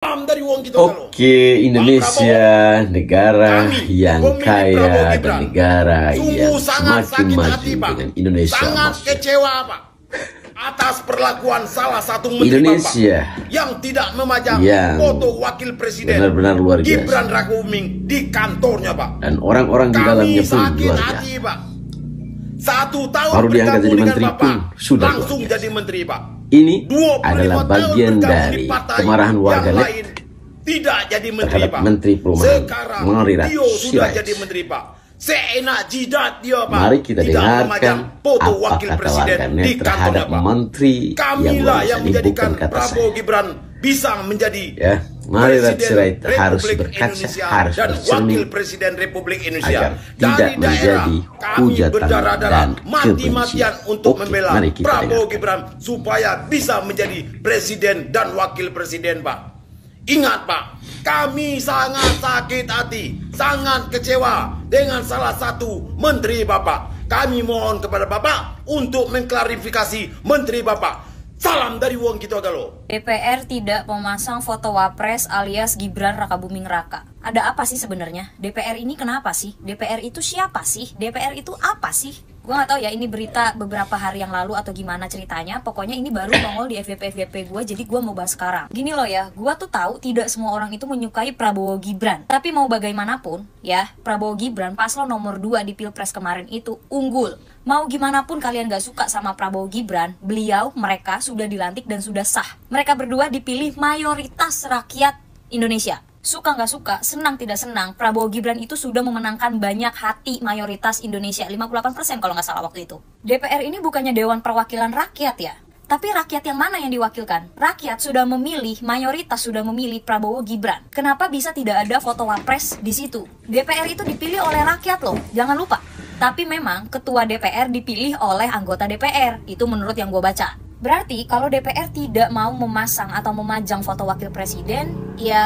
Dari uang kita. Oke, Indonesia negara yang kaya dan negara yang semakin maju dengan Indonesia sangat kecewa Pak atas perlakuan salah satu menteri Indonesia Bapak yang tidak memajang foto wakil presiden benar-benar luar biasa. Gibran Rakabuming di kantornya Pak. Dan orang-orang di dalamnya pun luar biasa. Hati, Pak. 1 tahun baru diangkat jadi menteri Bapak, pun sudah langsung jadi menteri Pak. Ini adalah bagian dari kemarahan warganet tidak jadi menteri terhadap Pak. Menteri Perumahan Sekarang Dio sudah jadi menteri Pak. Seenak jidat dia Pak. Mari kita dengarkan foto apa wakil kata presiden warganet di terhadap Pak. menteri Kamilah yang menjadikan kata Prabowo saya. Gibran bisa menjadi Mari Presiden harus Republik berkaca, Indonesia harus dan bercermin Wakil Presiden Republik Indonesia agar dari tidak daerah menjadi kami hujatan berdarah-darah dan mati-matian kebencian. untuk Oke, membela mari kita Prabowo dengarkan. Gibran supaya bisa menjadi Presiden dan Wakil Presiden Pak. Ingat Pak, kami sangat sakit hati, sangat kecewa dengan salah satu menteri Bapak. Kami mohon kepada Bapak untuk mengklarifikasi menteri Bapak. Salam dari Wong Kito Galo. DPR tidak memasang foto Wapres alias Gibran Rakabuming Raka. Ada apa sih sebenarnya? DPR ini kenapa sih? DPR itu siapa sih? DPR itu apa sih? Gue gak tahu ya ini berita beberapa hari yang lalu atau gimana ceritanya. Pokoknya ini baru nongol di FYP gue, jadi gue mau bahas sekarang. Gini loh ya, gue tuh tahu tidak semua orang itu menyukai Prabowo Gibran. Tapi mau bagaimanapun ya, Prabowo Gibran paslon nomor 2 di Pilpres kemarin itu unggul. Mau gimana pun kalian gak suka sama Prabowo Gibran, mereka sudah dilantik dan sudah sah. Mereka berdua dipilih mayoritas rakyat Indonesia. Suka nggak suka, senang tidak senang, Prabowo Gibran itu sudah memenangkan banyak hati mayoritas Indonesia, 58% kalau nggak salah waktu itu. DPR ini bukannya Dewan Perwakilan Rakyat ya? Tapi rakyat yang mana yang diwakilkan? Rakyat sudah memilih, mayoritas sudah memilih Prabowo Gibran. Kenapa bisa tidak ada foto Wapres di situ? DPR itu dipilih oleh rakyat loh, jangan lupa. Tapi memang ketua DPR dipilih oleh anggota DPR, itu menurut yang gue baca. Berarti kalau DPR tidak mau memasang atau memajang foto wakil presiden, ya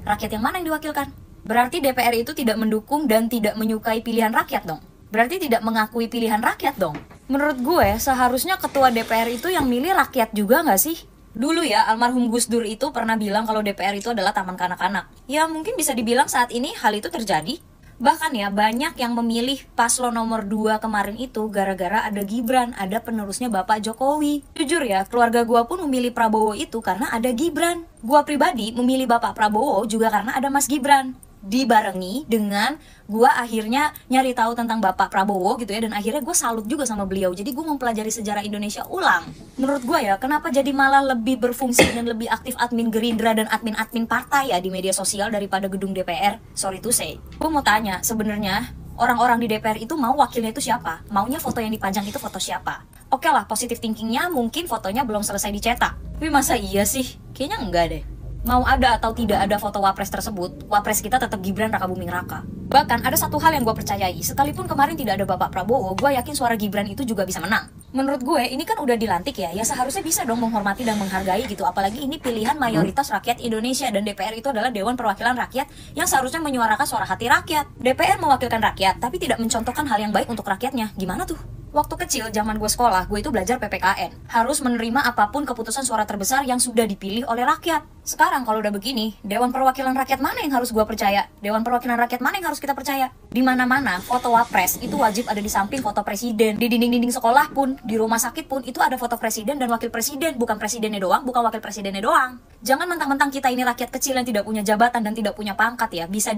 rakyat yang mana yang diwakilkan? Berarti DPR itu tidak mendukung dan tidak menyukai pilihan rakyat dong. Berarti tidak mengakui pilihan rakyat dong. Menurut gue seharusnya ketua DPR itu yang milih rakyat juga nggak sih? Dulu ya almarhum Gus Dur itu pernah bilang kalau DPR itu adalah taman kanak-kanak. Ya mungkin bisa dibilang saat ini hal itu terjadi. Bahkan ya banyak yang memilih paslon nomor 2 kemarin itu gara-gara ada Gibran, ada penerusnya Bapak Jokowi. Jujur ya, keluarga gua pun memilih Prabowo itu karena ada Gibran. Gua pribadi memilih Bapak Prabowo juga karena ada Mas Gibran. Dibarengi dengan gua akhirnya nyari tahu tentang Bapak Prabowo gitu ya, dan akhirnya gue salut juga sama beliau. Jadi gue mempelajari sejarah Indonesia ulang. Menurut gue ya, kenapa jadi malah lebih berfungsi dan lebih aktif admin Gerindra dan admin-admin partai ya di media sosial daripada gedung DPR? Sorry to say. Gue mau tanya, sebenarnya orang-orang di DPR itu mau wakilnya itu siapa? Maunya foto yang dipajang itu foto siapa? Oke lah, positive thinkingnya mungkin fotonya belum selesai dicetak. Tapi masa iya sih? Kayaknya enggak deh. Mau ada atau tidak ada foto Wapres tersebut, Wapres kita tetap Gibran Rakabuming Raka. Bahkan ada satu hal yang gue percayai, sekalipun kemarin tidak ada Bapak Prabowo, gue yakin suara Gibran itu juga bisa menang. Menurut gue, ini kan udah dilantik ya seharusnya bisa dong menghormati dan menghargai gitu. Apalagi ini pilihan mayoritas rakyat Indonesia, dan DPR itu adalah Dewan Perwakilan Rakyat yang seharusnya menyuarakan suara hati rakyat. DPR mewakilkan rakyat, tapi tidak mencontohkan hal yang baik untuk rakyatnya. Gimana tuh? Waktu kecil, zaman gue sekolah, gue itu belajar PPKN. Harus menerima apapun keputusan suara terbesar yang sudah dipilih oleh rakyat. Sekarang kalau udah begini, Dewan Perwakilan Rakyat mana yang harus gue percaya? Dewan Perwakilan Rakyat mana yang harus kita percaya? Di mana-mana, foto Wapres itu wajib ada di samping foto presiden. Di dinding-dinding sekolah pun, di rumah sakit pun, itu ada foto presiden dan wakil presiden. Bukan presidennya doang, bukan wakil presidennya doang. Jangan mentang-mentang kita ini rakyat kecil yang tidak punya jabatan dan tidak punya pangkat ya, bisa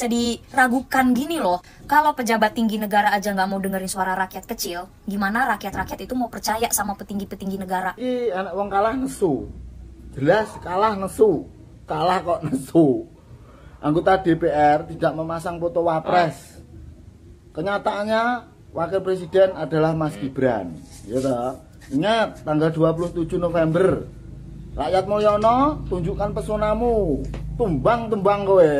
diragukan gini loh. Kalau pejabat tinggi negara aja nggak mau dengerin suara rakyat kecil, gimana rakyat-rakyat itu mau percaya sama petinggi-petinggi negara? Ih, anak wong kalah nesu. Jelas kalah nesu. Kalah kok nesu. Anggota DPR tidak memasang foto Wapres. Kenyataannya wakil presiden adalah Mas Gibran. Ya toh? Ingat tanggal 27 November. Rakyat Mulyono, tunjukkan pesonamu. Tumbang-tumbang kowe.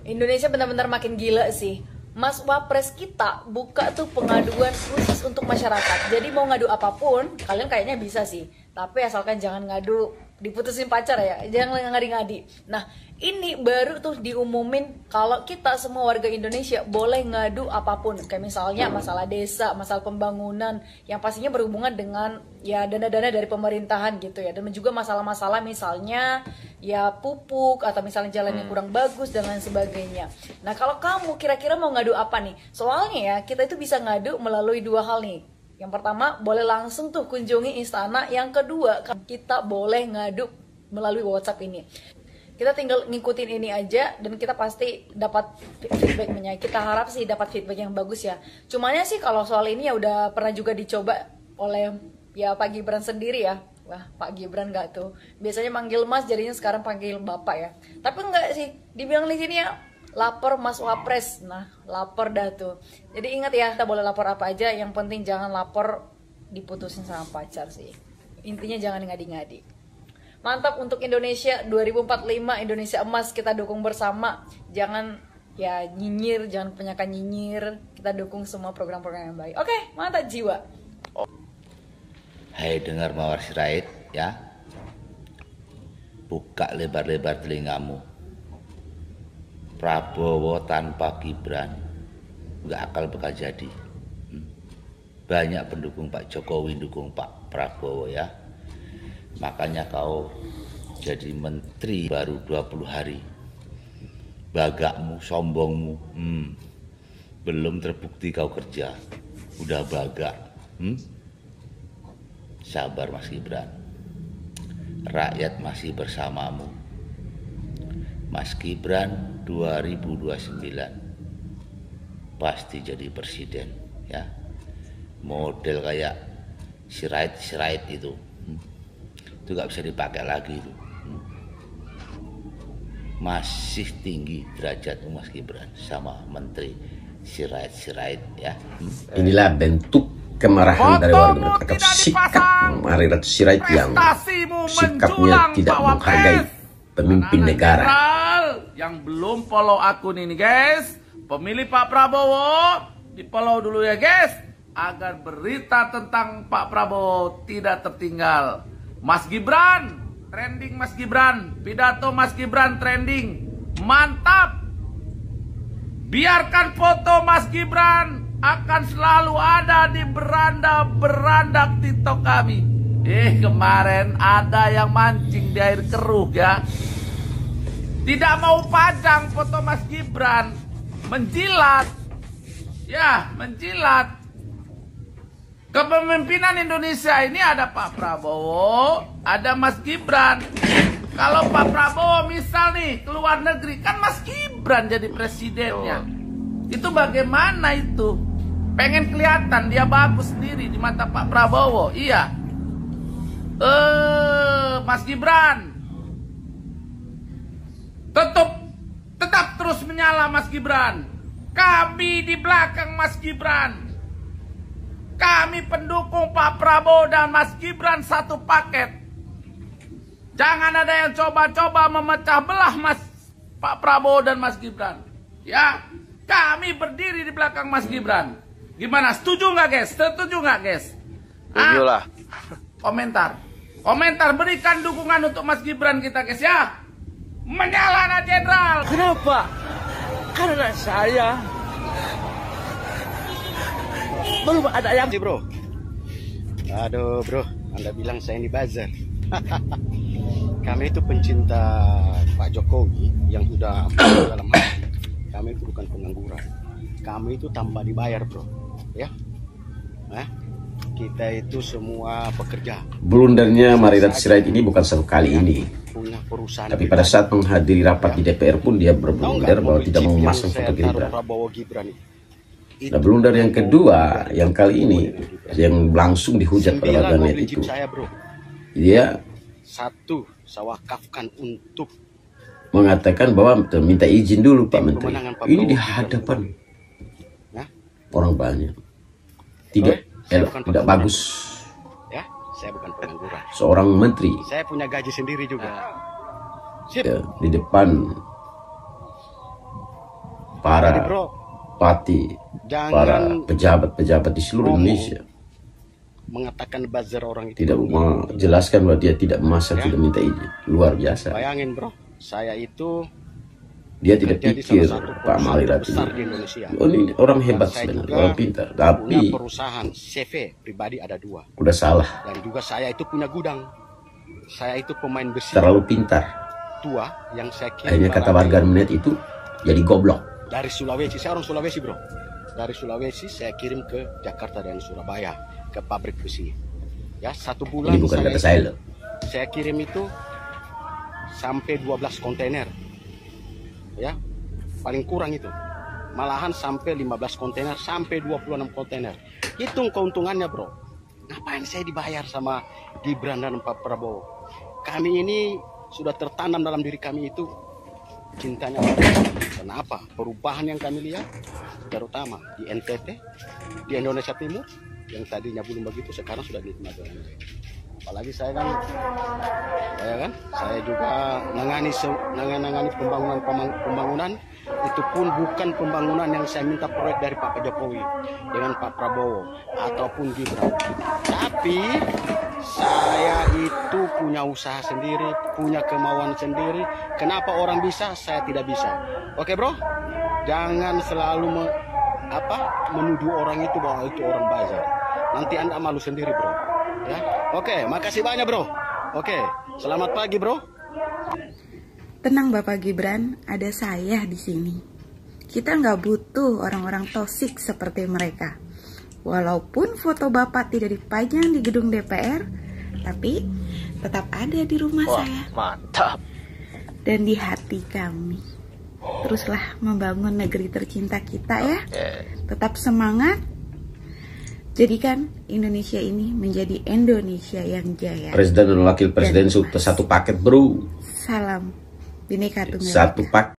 Indonesia benar-benar makin gila sih. Mas Wapres kita buka tuh pengaduan khusus untuk masyarakat. Jadi mau ngadu apapun, kalian kayaknya bisa sih. Tapi asalkan jangan ngadu diputusin pacar ya, jangan ngadi-ngadi. Nah, ini baru tuh diumumin kalau kita semua warga Indonesia boleh ngadu apapun, kayak misalnya masalah desa, masalah pembangunan yang pastinya berhubungan dengan ya dana-dana dari pemerintahan gitu ya, dan juga masalah-masalah misalnya ya pupuk atau misalnya jalan yang kurang bagus dan lain sebagainya. Nah, kalau kamu kira-kira mau ngadu apa nih? Soalnya ya kita itu bisa ngadu melalui dua hal nih. Yang pertama, boleh langsung tuh kunjungi istana. Yang kedua, kita boleh ngadu melalui WhatsApp ini. Kita tinggal ngikutin ini aja dan kita pasti dapat feedbacknya. Kita harap sih dapat feedback yang bagus ya. Cumanya sih kalau soal ini ya udah pernah juga dicoba oleh ya Pak Gibran sendiri ya. Wah, Pak Gibran nggak tuh. Biasanya manggil Mas, jadinya sekarang panggil Bapak ya. Tapi enggak sih, dibilang di sini ya lapor Mas Wapres. Nah, lapor dah tuh. Jadi ingat ya, kita boleh lapor apa aja, yang penting jangan lapor diputusin sama pacar sih. Intinya jangan ngadi-ngadi. Mantap untuk Indonesia 2045, Indonesia emas, kita dukung bersama. Jangan ya nyinyir, jangan kebanyakan nyinyir. Kita dukung semua program-program yang baik. Oke, mantap jiwa. Hai dengar Mawar Sirait ya. Buka lebar-lebar telingamu. Prabowo tanpa Gibran nggak akal bakal jadi. Banyak pendukung Pak Jokowi dukung Pak Prabowo ya. Makanya kau jadi menteri baru 20 hari. Bagakmu, sombongmu, belum terbukti kau kerja, udah bagak. Sabar Mas Gibran, rakyat masih bersamamu. Mas Gibran 2029 pasti jadi presiden ya. Model kayak Sirait itu nggak bisa dipakai lagi itu. Masih tinggi derajat Mas Gibran sama menteri Sirait ya. Inilah bentuk kemarahan dari warga atau sikap Marirat Sirait yang sikapnya tidak menghargai pemimpin negara. Yang belum follow akun ini guys, pemilih Pak Prabowo di follow dulu ya guys, agar berita tentang Pak Prabowo tidak tertinggal. Mas Gibran trending, Mas Gibran pidato, Mas Gibran trending, mantap. Biarkan foto Mas Gibran akan selalu ada di beranda TikTok kami. Kemarin ada yang mancing di air keruh ya. Tidak mau pajang foto Mas Gibran, menjilat. Ya, menjilat. Kepemimpinan Indonesia ini ada Pak Prabowo, ada Mas Gibran. Kalau Pak Prabowo misal nih keluar negeri, kan Mas Gibran jadi presidennya. Itu bagaimana itu? Pengen kelihatan dia bagus sendiri di mata Pak Prabowo. Iya. Mas Gibran tetap terus menyala Mas Gibran. Kami di belakang Mas Gibran. Kami pendukung Pak Prabowo dan Mas Gibran satu paket. Jangan ada yang coba-coba memecah belah Pak Prabowo dan Mas Gibran. Ya, kami berdiri di belakang Mas Gibran. Gimana? Setuju nggak guys? Setuju nggak guys? Setuju lah. Komentar berikan dukungan untuk Mas Gibran kita guys ya. Menyala anak jenderal. Kenapa? Karena saya belum ada yang bro. Aduh bro, Anda bilang saya ini buzzer. Kami itu pencinta Pak Jokowi yang sudah dalam hati. Kami itu bukan pengangguran. Kami itu tanpa dibayar bro, ya. Kita itu semua pekerja. Blundernya Marirat Sirait ini bukan satu kali ini. Tapi pada saat menghadiri rapat di DPR pun dia berblunder bahwa tidak mau memasang foto Gibran. Nah, blunder yang kedua, yang kali ini, yang langsung dihujat pada warganet itu, dia saya wakafkan untuk mengatakan bahwa minta izin dulu Pak Menteri. Ini di hadapan orang banyak. Tidak bagus. Ya, saya bukan pengangguran. Seorang menteri. Saya punya gaji sendiri juga. Ya, di depan para bupati, para pejabat-pejabat di seluruh Indonesia. mengatakan buzzer orang itu. Tidak menjelaskan bahwa dia tidak memasang, tidak minta izin. Luar biasa. Bayangin bro, saya itu dia tidak pikir Pak Malirat ini. Oh, ini orang hebat sebenarnya, orang pintar. Tapi punya perusahaan CV pribadi ada 2. udah salah. Dan juga saya itu punya gudang. Saya itu pemain besi. Terlalu pintar. Tua yang saya kirim. Akhirnya kata warga net itu jadi goblok. Dari Sulawesi, saya orang Sulawesi bro. Dari Sulawesi saya kirim ke Jakarta dan Surabaya ke pabrik besi. Ya 1 bulan. Ini bukan kata saya loh. Saya kirim itu sampai 12 kontainer. Ya, paling kurang itu. Malahan sampai 15 kontainer, sampai 26 kontainer. Hitung keuntungannya bro. Ngapain saya dibayar sama Gibran dan Pak Prabowo? Kami ini sudah tertanam dalam diri kami itu cintanya. Kenapa? Perubahan yang kami lihat, terutama di NTT, di Indonesia Timur, yang tadinya belum begitu, sekarang sudah dinikmati. Apalagi saya juga nangani pembangunan itu pun bukan pembangunan yang saya minta proyek dari Pak Jokowi dengan Pak Prabowo ataupun Gibran, tapi saya itu punya usaha sendiri, punya kemauan sendiri. Kenapa orang bisa, saya tidak bisa? Oke bro, jangan selalu menuduh orang itu bahwa itu orang buzzer. Nanti Anda malu sendiri bro. Ya, oke, makasih banyak bro. Oke, selamat pagi bro. Tenang Bapak Gibran, ada saya di sini. Kita nggak butuh orang-orang toksik seperti mereka. Walaupun foto Bapak tidak dipajang di gedung DPR, tapi tetap ada di rumah saya. Mantap. Dan di hati kami. Teruslah membangun negeri tercinta kita ya. Tetap semangat. Jadikan Indonesia ini menjadi Indonesia yang jaya. Presiden dan wakil presiden satu paket bro. Salam Bhinneka Tunggal Ika. Satu paket.